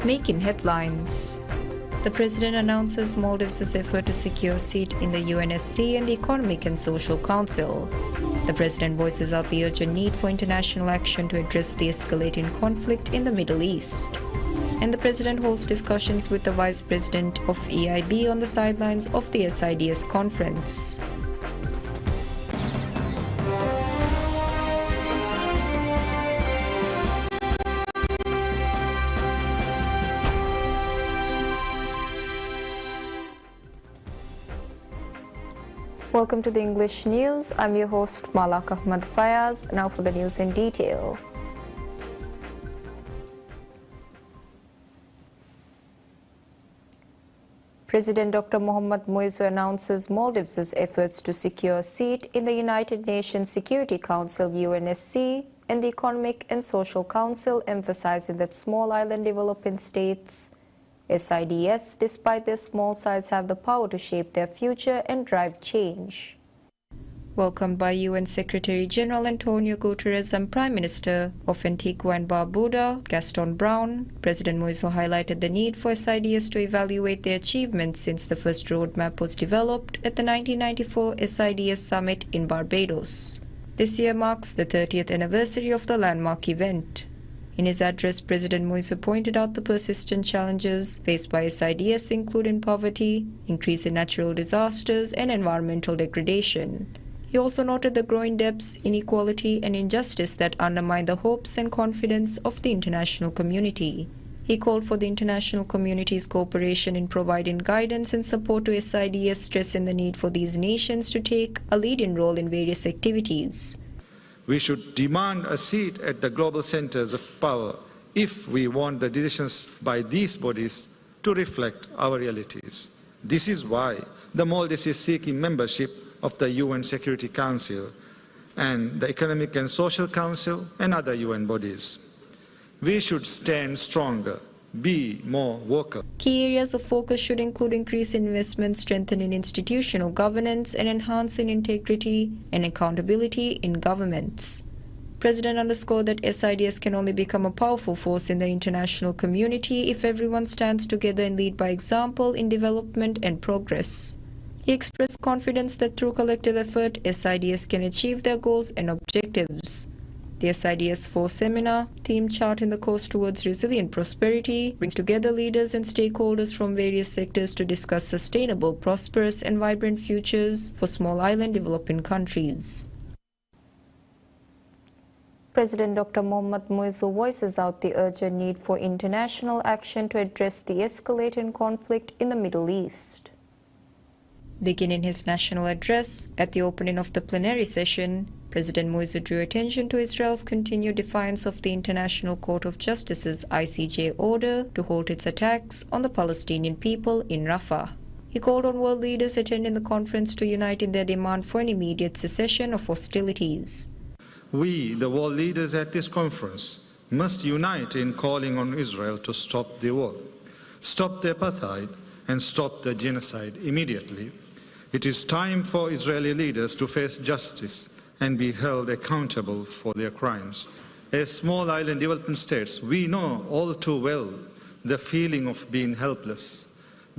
making headlines. The President announces Maldives' effort to secure a seat in the UNSC and the Economic and Social Council. The President voices out the urgent need for international action to address the escalating conflict in the Middle East. And the President holds discussions with the Vice President of EIB on the sidelines of the SIDS conference. Welcome to the English News. I'm your host Malak Ahmad Fayaz. Now for the news in detail. President Dr. Mohammad Muizzu announces Maldives' efforts to secure a seat in the United Nations Security Council UNSC and the Economic and Social Council, emphasizing that small island developing states SIDS, despite their small size, have the power to shape their future and drive change. Welcomed by UN Secretary-General Antonio Guterres and Prime Minister of Antigua and Barbuda, Gaston Brown, President Muizzu highlighted the need for SIDS to evaluate their achievements since the first roadmap was developed at the 1994 SIDS Summit in Barbados. This year marks the 30th anniversary of the landmark event. In his address, President Muizzu pointed out the persistent challenges faced by SIDS, including poverty, increase in natural disasters, and environmental degradation. He also noted the growing debts, inequality, and injustice that undermine the hopes and confidence of the international community. He called for the international community's cooperation in providing guidance and support to SIDS, stressing the need for these nations to take a leading role in various activities. We should demand a seat at the global centers of power if we want the decisions by these bodies to reflect our realities. This is why the Maldives is seeking membership of the UN Security Council and the Economic and Social Council and other UN bodies. We should stand stronger, be more vocal. Key areas of focus should include increased investment, strengthening institutional governance, and enhancing integrity and accountability in governments. President underscored that SIDS can only become a powerful force in the international community if everyone stands together and lead by example in development and progress. He expressed confidence that through collective effort, SIDS can achieve their goals and objectives. The SIDS 4 seminar, theme Charting the Course Towards Resilient Prosperity, brings together leaders and stakeholders from various sectors to discuss sustainable, prosperous, and vibrant futures for small island developing countries. President Dr. Mohammad Muizzu voices out the urgent need for international action to address the escalating conflict in the Middle East. Beginning his national address at the opening of the plenary session, President Muizzu drew attention to Israel's continued defiance of the International Court of Justice's ICJ order to halt its attacks on the Palestinian people in Rafah. He called on world leaders attending the conference to unite in their demand for an immediate cessation of hostilities. We, the world leaders at this conference, must unite in calling on Israel to stop the war, stop the apartheid, and stop the genocide immediately. It is time for Israeli leaders to face justice and be held accountable for their crimes. As small island development states, we know all too well the feeling of being helpless,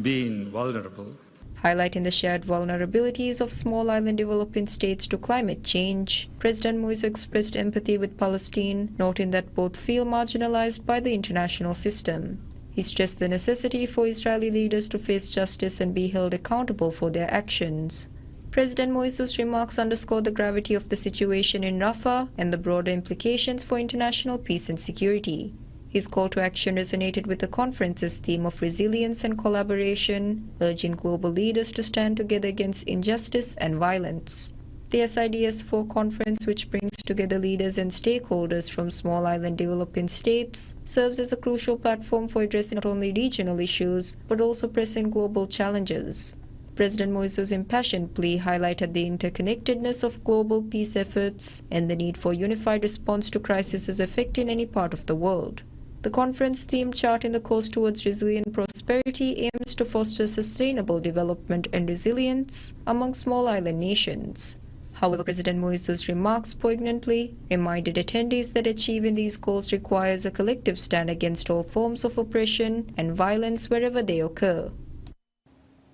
being vulnerable. Highlighting the shared vulnerabilities of small island developing states to climate change, President Muizzu expressed empathy with Palestine, noting that both feel marginalized by the international system. He stressed the necessity for Israeli leaders to face justice and be held accountable for their actions. President Muizzu's remarks underscored the gravity of the situation in Rafah and the broader implications for international peace and security. His call to action resonated with the conference's theme of resilience and collaboration, urging global leaders to stand together against injustice and violence. The SIDS 4 conference, which brings together leaders and stakeholders from small island developing states, serves as a crucial platform for addressing not only regional issues, but also pressing global challenges. President Muizzu's impassioned plea highlighted the interconnectedness of global peace efforts and the need for unified response to crises affecting any part of the world. The conference theme Charting the Course Towards Resilient Prosperity aims to foster sustainable development and resilience among small island nations. However, President Moise's remarks poignantly reminded attendees that achieving these goals requires a collective stand against all forms of oppression and violence wherever they occur.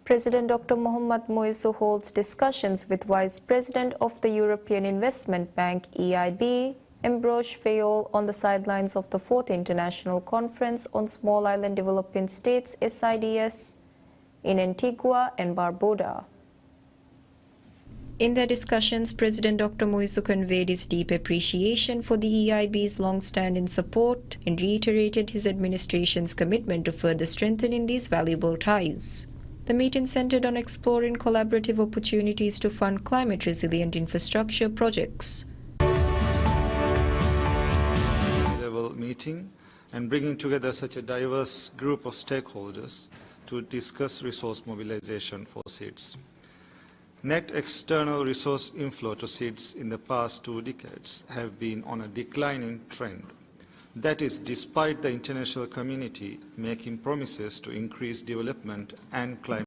President Dr. Mohammad Moise holds discussions with Vice President of the European Investment Bank (EIB), Ambroise Fayol, on the sidelines of the 4th International Conference on Small Island Developing States (SIDS) in Antigua and Barbuda. In their discussions, President Dr. Moise conveyed his deep appreciation for the EIB's long-standing support and reiterated his administration's commitment to further strengthening these valuable ties. The meeting centered on exploring collaborative opportunities to fund climate-resilient infrastructure projects. Level meeting and bringing together such a diverse group of stakeholders to discuss resource mobilization for seeds. Net external resource inflow to seeds in the past 2 decades have been on a declining trend. That is, despite the international community making promises to increase development and climate